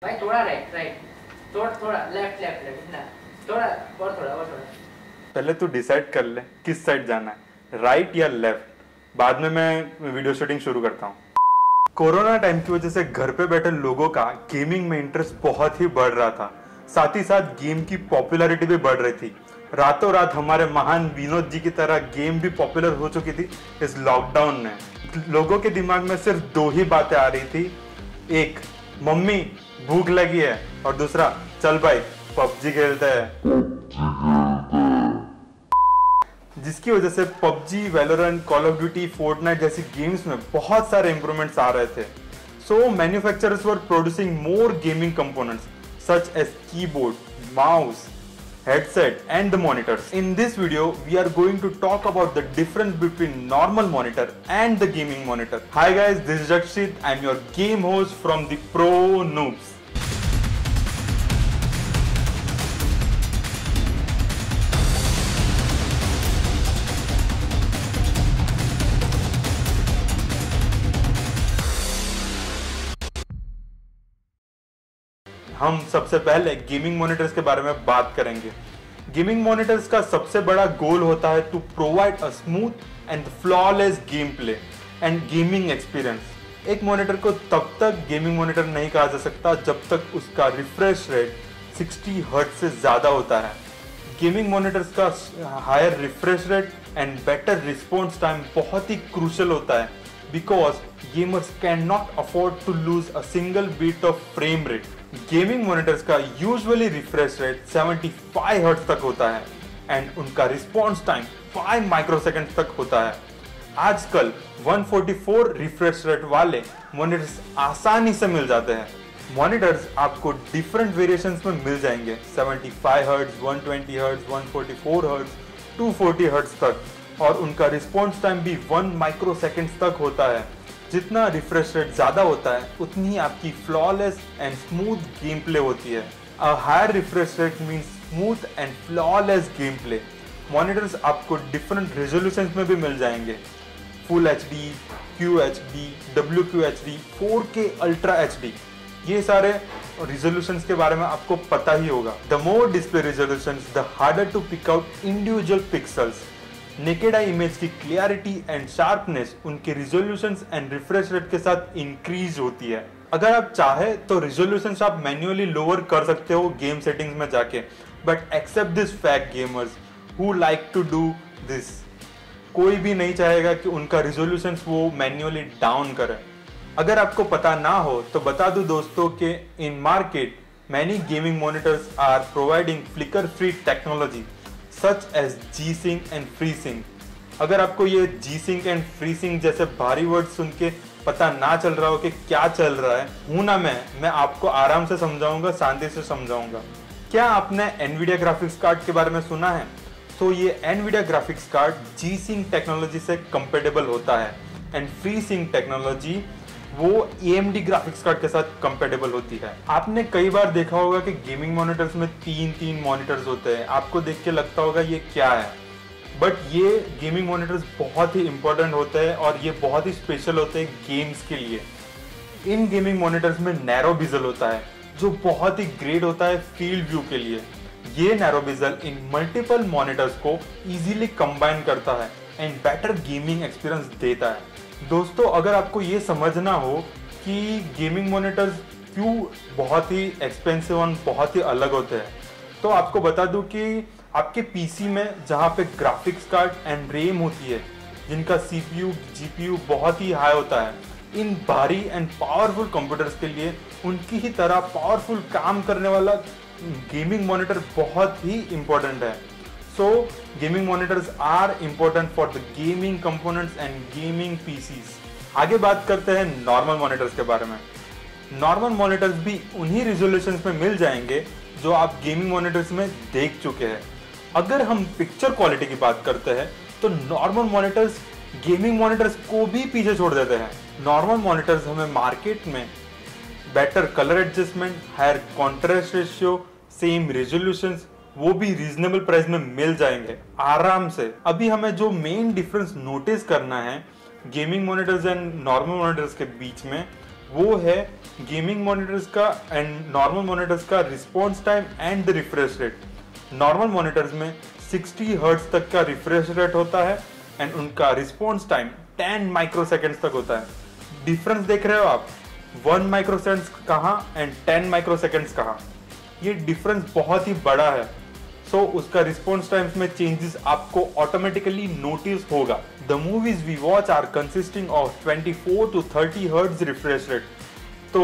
भाई थोड़ा right right, थोड़ा थोड़ा लेफ्ट लेफ्ट लेफ्ट ना, थोड़ा और थोड़ा। पहले तू डिसाइड कर ले किस साइड जाना है, राइट या लेफ्ट। बाद में मैं वीडियो शूटिंग शुरू करता हूँ। कोरोना टाइम की वजह से घर पे बैठे लोगों का गेमिंग में इंटरेस्ट बहुत ही बढ़ रहा था। साथ ही साथ गेम की पॉपुलैरिटी भी बढ़ रही थी। रातों रात हमारे महान विनोद जी की तरह गेम भी पॉपुलर हो चुकी थी। इस लॉकडाउन में लोगों के दिमाग में सिर्फ दो ही बातें आ रही थी, एक मम्मी भूख लगी है और दूसरा चल भाई पबजी खेलते हैं। जिसकी वजह से PUBG, Valorant, Call of Duty, Fortnite जैसी गेम्स में बहुत सारे इंप्रूवमेंट्स आ रहे थे। So manufacturers were producing more gaming components such as keyboard, mouse, headset and the monitors. In this video we are going to talk about the difference between normal monitor and the gaming monitor. Hi guys, this is Jakshit. I'm your game host from the Pro Noobs. हम सबसे पहले gaming monitors के बारे में बात करेंगे। Gaming monitors का सबसे बड़ा गोल होता है to provide a smooth and flawless game play and gaming experience. एक मॉनिटर को तब तक गेमिंग मॉनिटर नहीं कहा जा सकता जब तक उसका रिफ्रेश रेट 60 हर्ट्ज से ज्यादा होता है। गेमिंग मॉनिटर्स का higher refresh rate and better response time बहुत ही क्रूशियल होता है because gamers can not afford to lose a single beat of frame rate. Gaming monitors का यूजुअली रिफ्रेश रेट 75 हर्ट्ज तक होता है एंड उनका रिस्पॉन्स टाइम 5 माइक्रोसेकंड तक होता है। आजकल 144 रिफ्रेश रेट वाले मॉनिटर्स आसानी से मिल जाते हैं। मॉनिटर्स आपको डिफरेंट वेरिएशंस में मिल जाएंगे, 75 हर्ट्ज, 120 हर्ट्ज, 144 हर्ट्ज, 240 हर्ट्ज तक, और उनका रिस्पॉन्स टाइम भी 1 माइक्रोसेकंड तक होता है। जितना रिफ्रेश रेट ज्यादा होता है उतनी आपकी flawless and smooth game play होती है। A higher refresh rate means smooth and flawless game play. Monitors आपको डिफरेंट रेजोल्यूशंस में भी मिल जाएंगे, full HD, QHD, WQHD, 4K ultra HD। ये सारे रिजोल्यूशंस के बारे में आपको पता ही होगा। The more display resolutions the harder to pick out individual pixels. Naked eye image की क्लियरिटी एंड शार्पनेस उनके रिजोल्यूशंस एंड रिफ्रेश रेट के साथ इंक्रीज होती है। अगर आप चाहे तो रिजोल्यूशंस आप मैन्युअली लोअर कर सकते हो गेम सेटिंग्स में जाके, but except this fact gamers who like to do this. कोई भी नहीं चाहेगा कि उनका रिजोल्यूशंस वो मैन्युअली डाउन करे। अगर आपको पता ना हो तो बता दूं दोस्तों कि in market many gaming monitors are providing flicker free technology such as G-Sync and FreeSync। अगर आपको ये G-Sync एंड FreeSync जैसे भारी वर्ड सुन के पता ना चल रहा हो कि क्या चल रहा है, हूं ना मैं आपको आराम से समझाऊंगा, शांति से समझाऊंगा। क्या आपने NVIDIA ग्राफिक्स कार्ड के बारे में सुना है? तो ये NVIDIA graphics card G-Sync technology से कंपेटेबल होता है एंड FreeSync टेक्नोलॉजी वो AMD ग्राफिक्स कार्ड के साथ कंपेटेबल होती है। आपने कई बार देखा होगा कि गेमिंग मॉनिटर्स में तीन मॉनिटर्स होते हैं। आपको देख के लगता होगा ये क्या है, बट ये गेमिंग मॉनिटर्स बहुत ही इंपॉर्टेंट होते हैं और ये बहुत ही स्पेशल होते हैं गेम्स के लिए। इन गेमिंग मॉनिटर्स में नैरो बेजल होता है जो बहुत ही ग्रेट होता है फील्ड व्यू के लिए। ये नैरो बेजल इन मल्टीपल मॉनिटर्स को इजीली कंबाइन करता है एंड बेटर गेमिंग एक्सपीरियंस देता है। दोस्तों, अगर आपको ये समझना हो कि गेमिंग मॉनिटर्स क्यों बहुत ही एक्सपेंसिव और बहुत ही अलग होते हैं, तो आपको बता दूं कि आपके पीसी में जहां पे ग्राफिक्स कार्ड एंड रैम होती है, जिनका CPU, GPU बहुत ही हाई होता है, इन भारी एंड पावरफुल कंप्यूटर्स के लिए उनकी ही तरह पावरफुल काम करने वाला गेमिंग मॉनिटर बहुत ही इंपॉर्टेंट है। So gaming monitors are important for the gaming components and gaming PCs। आगे बात करते हैं नॉर्मल मॉनिटर्स के बारे में। नॉर्मल मॉनिटर्स भी उन्हीं रिजोल्यूशंस में मिल जाएंगे जो आप गेमिंग मॉनिटर्स में देख चुके हैं। अगर हम पिक्चर क्वालिटी की बात करते हैं तो नॉर्मल मॉनिटर्स गेमिंग मॉनिटर्स को भी पीछे छोड़ देते हैं। नॉर्मल मॉनिटर्स हमें मार्केट में better colour adjustment, higher contrast ratio, same resolutions, वो भी रीजनेबल प्राइस में मिल जाएंगे आराम से। अभी हमें जो मेन डिफरेंस नोटिस करना है gaming monitors and normal monitors के बीच में, वो है गेमिंग मॉनिटर्स का एंड नॉर्मल मॉनिटर्स का response time and the refresh rate. Normal monitors में 60 हर्ट्ज तक का रिफ्रेश रेट होता है एंड उनका रिस्पॉन्स टाइम 10 माइक्रोसेकंड्स तक होता है। डिफरेंस देख रहे हो आप, 1 माइक्रोसेकंड्स कहाँ एंड 10 माइक्रोसेकंड्स कहाँ, ये डिफरेंस बहुत ही बड़ा है। सो उसका रिस्पॉन्स टाइम्स में चेंजेस आपको ऑटोमेटिकली नोटिस होगा। The movies we watch are consisting of 24 to 30 hertz refresh rate. तो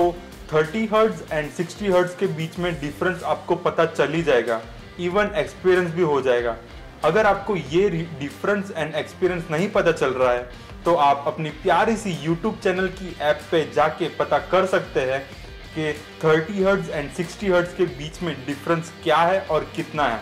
30 हर्ट्ज एंड 60 हर्ट्ज के बीच में डिफरेंस आपको पता चल ही जाएगा, इवन एक्सपीरियंस भी हो जाएगा। अगर आपको ये डिफरेंस एंड एक्सपीरियंस नहीं पता चल रहा है तो आप अपनी प्यारी सी यूट्यूब चैनल की ऐप पे जाके पता कर सकते हैं कि 30 हर्ट्ज एंड 60 हर्ट्ज के बीच में डिफरेंस क्या है और कितना है।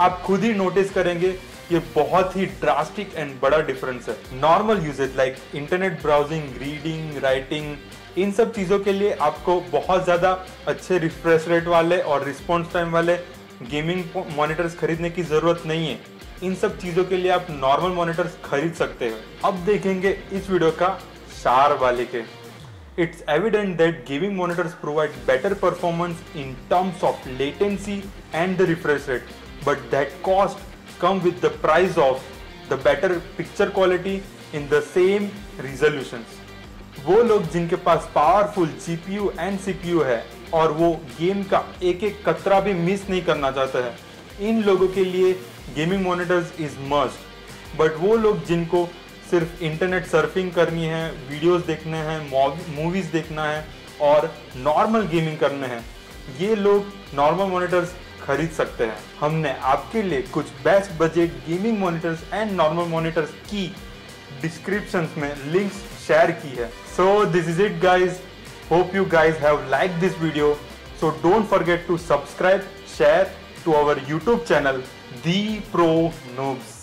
आप खुद ही नोटिस करेंगे ये बहुत ही ड्रास्टिक एंड बड़ा डिफरेंस है। Normal usage like internet browsing, reading, writing, इन सब चीज़ों के लिए आपको बहुत ज़्यादा अच्छे रिफ्रेश रेट वाले और रिस्पॉन्स टाइम वाले गेमिंग मॉनिटर्स खरीदने की ज़रूरत नहीं है। इन सब चीज़ों के लिए आप नॉर्मल मॉनिटर्स खरीद सकते हो। अब देखेंगे इस वीडियो का सार वाले के। It's evident that gaming monitors provide better performance in terms of latency and the refresh rate, but that cost come with the price of the better picture quality in the same resolutions. वो लोग जिनके पास powerful GPU and CPU है और वो game का एक एक कतरा भी मिस नहीं करना चाहते हैं, इन लोगों के लिए gaming monitors is must. But वो लोग जिनको सिर्फ इंटरनेट सर्फिंग करनी है, वीडियोस देखने हैं, मूवीज देखना है और नॉर्मल गेमिंग करने हैं, ये लोग नॉर्मल मॉनिटर्स खरीद सकते हैं। हमने आपके लिए कुछ best budget gaming monitors and normal monitors की डिस्क्रिप्शंस में लिंक्स शेयर की है। So this is it guys, hope you guys have like this video. So don't forget to subscribe, share to our YouTube channel the pro noobs.